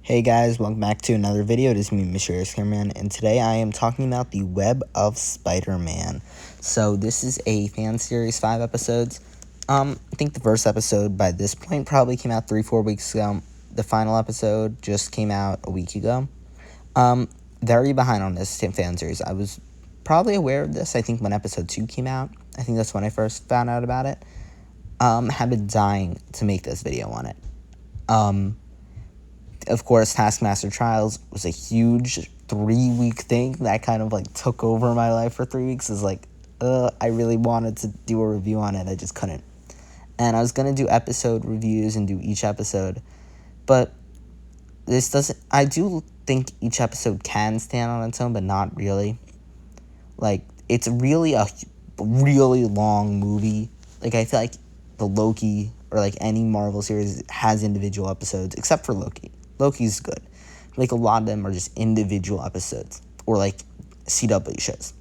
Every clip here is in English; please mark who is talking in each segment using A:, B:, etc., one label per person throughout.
A: Hey guys, welcome back to another video. It is me, Mysterious Cameraman, and today I am talking about the Web of Spider-Man. So this is a fan series, 5 episodes. I think the first episode by this point probably came out 3-4 weeks ago. The final episode just came out a week ago. Very behind on this fan series. I was probably aware of this, I think, when episode 2 came out. I think that's when I first found out about it. Have been dying to make this video on it. Of course, Taskmaster Trials was a huge 3-week thing that kind of like took over my life for 3 weeks. It's like, I really wanted to do a review on it. I just couldn't. And I was going to do episode reviews and do each episode. But this doesn't, I do think each episode can stand on its own, but not really. Like, it's really a really long movie. Like, I feel like the Loki or like any Marvel series has individual episodes, except for Loki. Loki's good. Like, a lot of them are just individual episodes or like CW shows.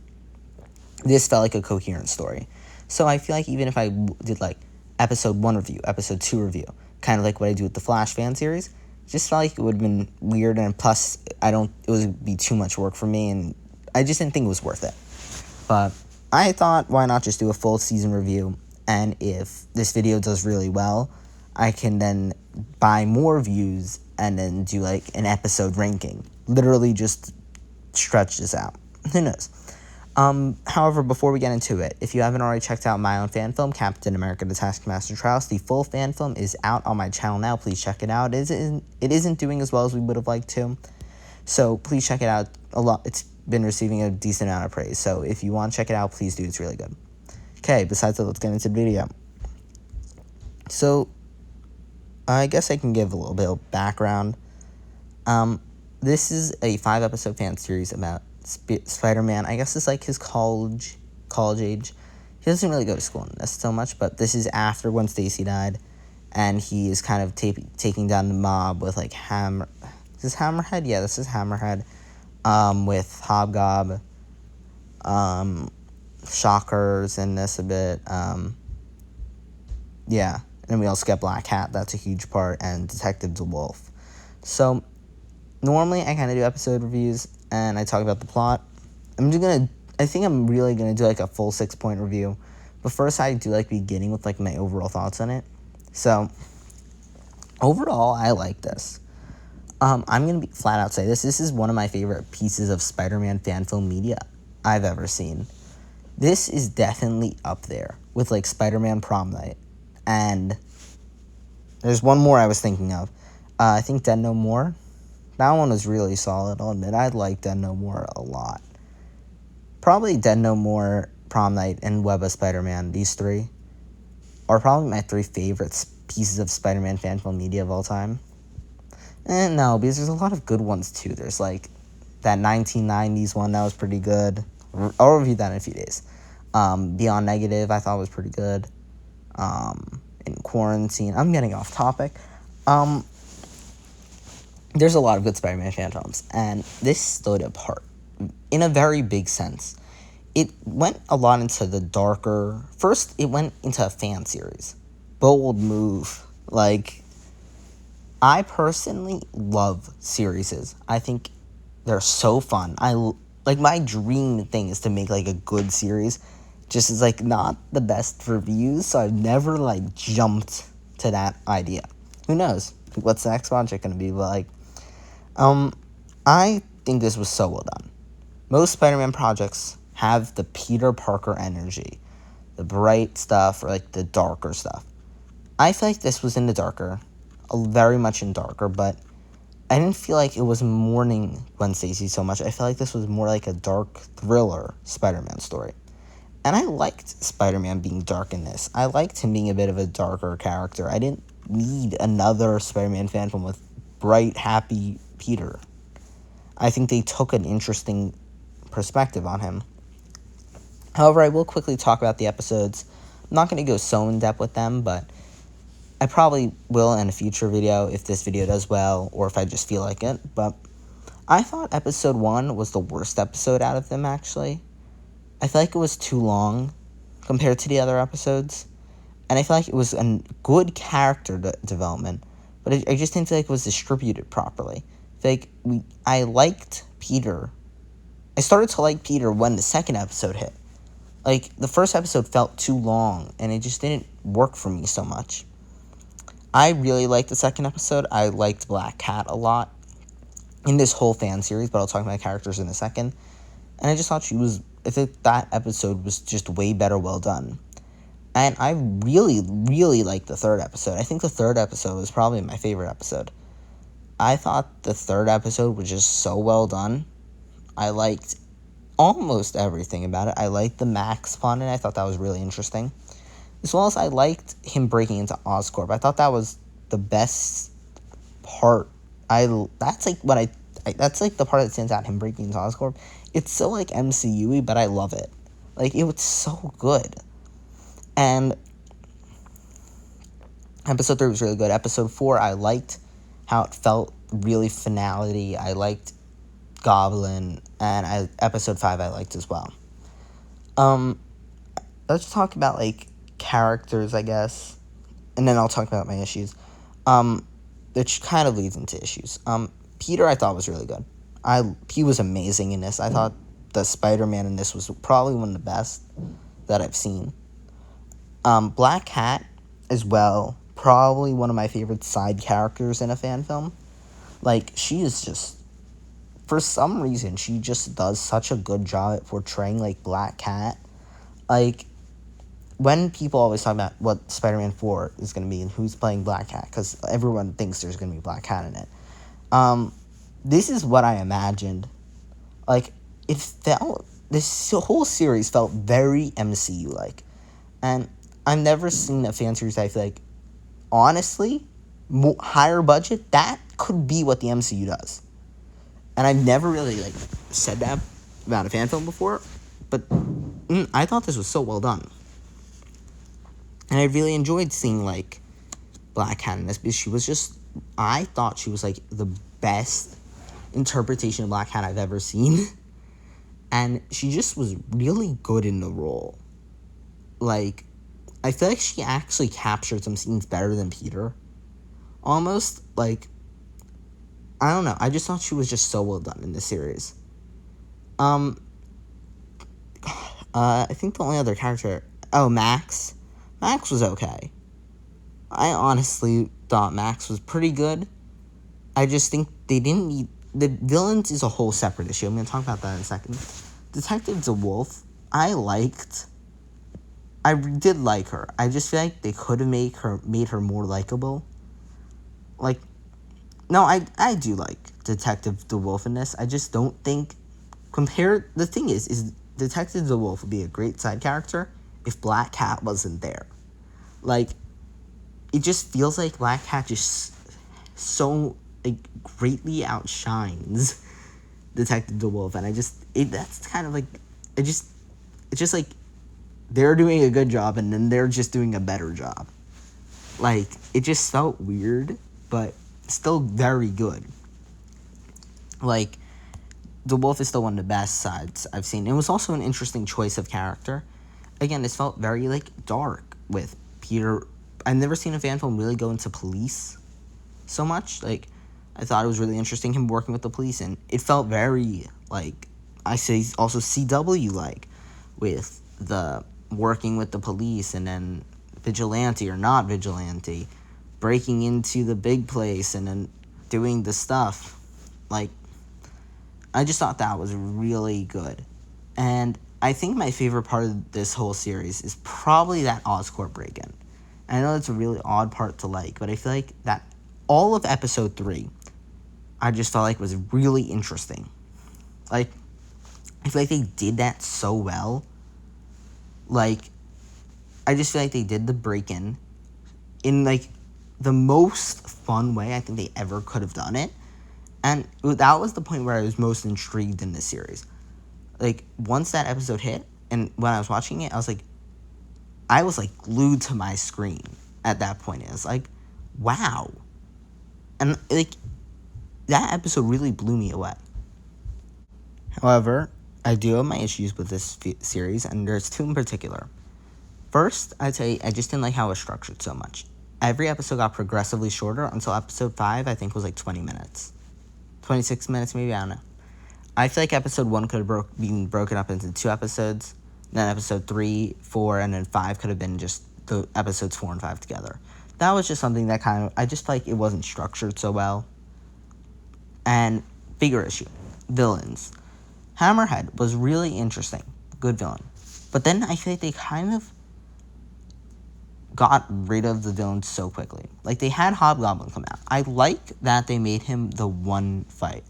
A: This felt like a coherent story. So I feel like even if I did like episode 1 review, episode 2 review, kind of like what I do with the Flash fan series, just felt like it would have been weird, and plus it would be too much work for me, and I just didn't think it was worth it. But I thought, why not just do a full season review, and if this video does really well, I can then buy more views and then do like an episode ranking. Literally just stretch this out. Who knows? However, before we get into it, if you haven't already checked out my own fan film, Captain America: The Taskmaster Trials, the full fan film is out on my channel now. Please check it out. It isn't doing as well as we would have liked to, so please check it out. It's been receiving a decent amount of praise, so if you want to check it out, please do. It's really good. Okay, besides that, let's get into the video. So, I guess I can give a little bit of background. This is a 5-episode fan series about Spider-Man. I guess it's like his college age. He doesn't really go to school in this so much, but this is after when Stacy died, and he is kind of taking down the mob with like Is this Hammerhead? Yeah, this is Hammerhead. With Hobgob, Shockers in this a bit. Yeah. And we also get Black Cat, that's a huge part, and Detective DeWolf. So, normally I kind of do episode reviews, and I talk about the plot. I think I'm really going to do like a full 6-point review. But first I do like beginning with like my overall thoughts on it. So, overall, I like this. I'm going to be flat out say this. This is one of my favorite pieces of Spider-Man fan film media I've ever seen. This is definitely up there with like Spider-Man Prom Night. And there's one more I was thinking of. I think Dead No More. That one was really solid, I'll admit. I liked Dead No More a lot. Probably Dead No More, Prom Night, and Web of Spider-Man. These 3 are probably my 3 favorite pieces of Spider-Man fan film media of all time. And no, because there's a lot of good ones too. There's like that 1990s one that was pretty good. I'll review that in a few days. Beyond Negative I thought was pretty good. In Quarantine. I'm getting off topic. There's a lot of good Spider-Man fan films, and this stood apart in a very big sense. It went a lot into the darker. First, it went into a fan series. Bold move. Like, I personally love series. I think they're so fun. My dream thing is to make like a good series. Just is like not the best reviews, so I've never like jumped to that idea. Who knows? What's the next project gonna be? But like, I think this was so well done. Most Spider-Man projects have the Peter Parker energy, the bright stuff or like the darker stuff. I feel like this was in the darker, very much in darker, but I didn't feel like it was mourning Gwen Stacy so much. I feel like this was more like a dark thriller Spider-Man story. And I liked Spider-Man being dark in this. I liked him being a bit of a darker character. I didn't need another Spider-Man fan film with bright, happy Peter. I think they took an interesting perspective on him. However, I will quickly talk about the episodes. I'm not going to go so in-depth with them, but I probably will in a future video if this video does well or if I just feel like it. But I thought episode 1 was the worst episode out of them, actually. I feel like it was too long compared to the other episodes, and I feel like it was a good character development, but I just didn't feel like it was distributed properly. feel like I liked Peter. I started to like Peter when the second episode hit. Like, the first episode felt too long, and it just didn't work for me so much. I really liked the second episode. I liked Black Cat a lot in this whole fan series, but I'll talk about characters in a second. And I just thought I think that episode was just way better well done. And I really, really liked the third episode. I think the third episode was probably my favorite episode. I thought the third episode was just so well done. I liked almost everything about it. I liked the Max plot, and I thought that was really interesting. As well as I liked him breaking into Oscorp. I thought that was the best part. That's like the part that stands out, him breaking into Oscorp. It's so like MCU-y, but I love it. Like, it was so good. And episode 3 was really good. Episode 4, I liked how it felt really finality. I liked Goblin, and episode 5 I liked as well. Let's talk about like characters, I guess, and then I'll talk about my issues. Which kind of leads into issues. Peter I thought was really good. He was amazing in this. I thought the Spider-Man in this was probably one of the best that I've seen. Black Cat as well, probably one of my favorite side characters in a fan film. Like, she is just, for some reason, she just does such a good job at portraying, like, Black Cat. Like, when people always talk about what Spider-Man 4 is going to be and who's playing Black Cat, because everyone thinks there's going to be Black Cat in it, this is what I imagined. Like, this whole series felt very MCU-like. And I've never seen a fan series that I feel like, honestly, higher budget, that could be what the MCU does. And I've never really, like, said that about a fan film before, but I thought this was so well done. And I really enjoyed seeing, like, Black Cat in this, because I thought she was, like, the best interpretation of Black Cat I've ever seen. And she just was really good in the role. Like, I feel like she actually captured some scenes better than Peter. Almost, like, I don't know. I just thought she was just so well done in this series. I think the only other character... Oh, Max. Max was okay. I honestly thought Max was pretty good. I just think they didn't need... The villains is a whole separate issue. I'm going to talk about that in a second. Detective DeWolf, I did like her. I just feel like they could have made her more likable. Like, no, I do like Detective DeWolf in this. I just don't think... The thing is Detective DeWolf would be a great side character if Black Cat wasn't there. Like, it just feels like Black Cat just so, like, greatly outshines Detective DeWolf, and that's kind of like, it's just like, they're doing a good job, and then they're just doing a better job. Like, it just felt weird, but still very good. Like, DeWolf is still one of the best sides I've seen. It was also an interesting choice of character. Again, this felt very, like, dark with Peter. I've never seen a fan film really go into police so much. Like, I thought it was really interesting him working with the police, and it felt very, like, I say also CW-like, with the working with the police, and then vigilante or not vigilante, breaking into the big place, and then doing the stuff. Like, I just thought that was really good. And I think my favorite part of this whole series is probably that Oscorp break-in. And I know it's a really odd part to like, but I feel like that all of episode 3, I just felt like was really interesting. Like, I feel like they did that so well. Like, I just feel like they did the break-in in, like, the most fun way I think they ever could have done it. And that was the point where I was most intrigued in this series. Like, once that episode hit, and when I was watching it, I was like glued to my screen at that point. It was like, wow. And, like, that episode really blew me away. However, I do have my issues with this series, and there's 2 in particular. First, I'd say I just didn't like how it was structured so much. Every episode got progressively shorter until episode 5, I think, was like 20 minutes. 26 minutes maybe, I don't know. I feel like episode 1 could have been broken up into 2 episodes. Then episode 3, 4, and then 5 could have been just the episodes 4 and 5 together. That was just something that I just felt like it wasn't structured so well. And bigger issue, villains. Hammerhead was really interesting, good villain. But then I feel like they kind of got rid of the villains so quickly. Like, they had Hobgoblin come out. I like that they made him the one fight,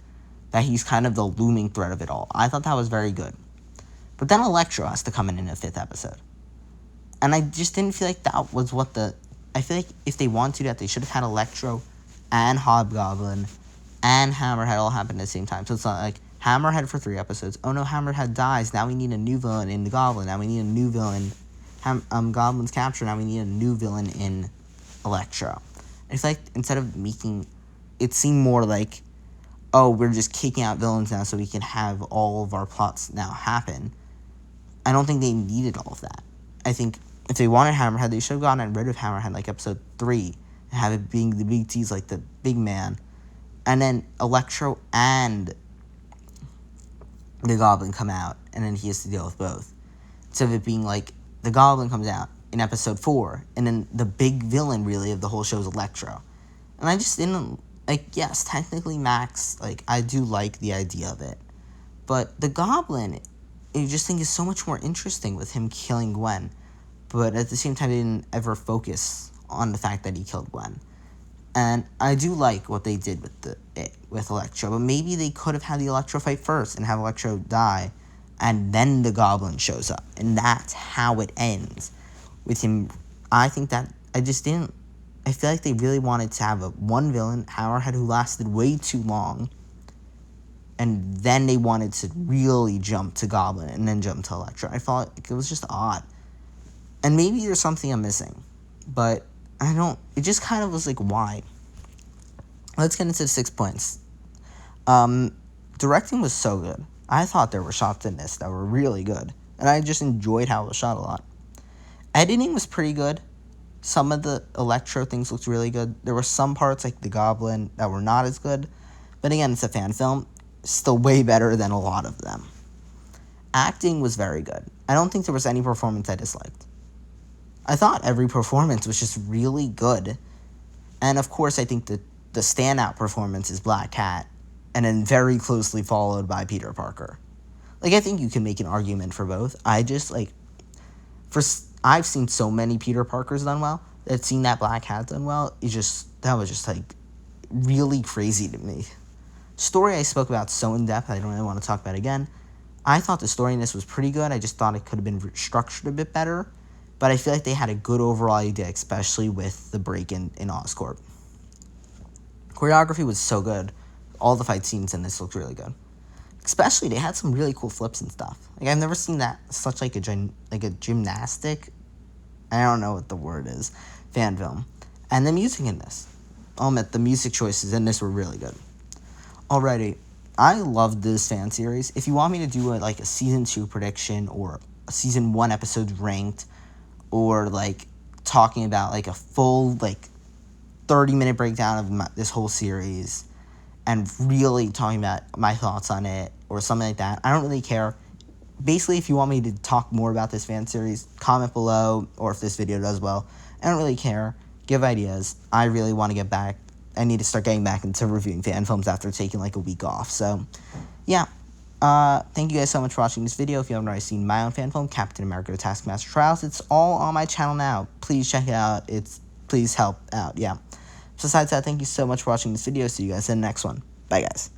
A: that he's kind of the looming threat of it all. I thought that was very good. But then Electro has to come in the 5th episode. And I just didn't feel like that was what I feel like if they wanted to do that, they should have had Electro and Hobgoblin and Hammerhead all happen at the same time. So it's not like Hammerhead for 3 episodes. Oh no, Hammerhead dies. Now we need a new villain in the Goblin. Now we need a new villain. Goblin's captured. Now we need a new villain in Electro. It's like instead of making it seem more like, oh, we're just kicking out villains now so we can have all of our plots now happen. I don't think they needed all of that. I think if they wanted Hammerhead, they should have gotten rid of Hammerhead like episode 3 and have it being the big tease like the big man. And then Electro and the Goblin come out, and then he has to deal with both. Instead of it being like the Goblin comes out in episode 4, and then the big villain really of the whole show is Electro. And I just didn't, like, yes, technically Max, like, I do like the idea of it. But the Goblin, I just think is so much more interesting with him killing Gwen. But at the same time, they didn't ever focus on the fact that he killed Gwen. And I do like what they did with Electro, but maybe they could have had the Electro fight first and have Electro die, and then the Goblin shows up, and that's how it ends with him. I think that I feel like they really wanted to have one villain, Hammerhead, who lasted way too long, and then they wanted to really jump to Goblin and then jump to Electro. I felt like it was just odd, and maybe there's something I'm missing, but it just kind of was like, why? Let's get into the 6 points. Directing was so good. I thought there were shots in this that were really good, and I just enjoyed how it was shot a lot. Editing was pretty good. Some of the Electro things looked really good. There were some parts, like the Goblin, that were not as good, but again, it's a fan film. Still way better than a lot of them. Acting was very good. I don't think there was any performance I disliked. I thought every performance was just really good. And of course, I think that the standout performance is Black Cat, and then very closely followed by Peter Parker. Like, I think you can make an argument for both. I've seen so many Peter Parkers done well, that seeing that Black Cat done well, that was just, like, really crazy to me. Story I spoke about so in depth, I don't really want to talk about it again. I thought the story in this was pretty good. I just thought it could have been structured a bit better. But I feel like they had a good overall idea, especially with the break in Oscorp. Choreography was so good. All the fight scenes in this looked really good. Especially, they had some really cool flips and stuff. Like, I've never seen that such like a gymnastic, I don't know what the word is, fan film. And the music in this. I'll admit, the music choices in this were really good. Alrighty, I loved this fan series. If you want me to do a season 2 prediction or a season 1 episode ranked, or like talking about like a full 30-minute breakdown of this whole series and really talking about my thoughts on it or something like that, I don't really care. Basically, if you want me to talk more about this fan series, comment below, or if this video does well. I don't really care. Give ideas. I really want to get back. I need to start getting back into reviewing fan films after taking like a week off. So, yeah. Thank you guys so much for watching this video. If you haven't already seen my own fan film, Captain America: The Taskmaster Trials, it's all on my channel now. Please check it out. Please help out. Yeah. Besides that, thank you so much for watching this video. See you guys in the next one. Bye, guys.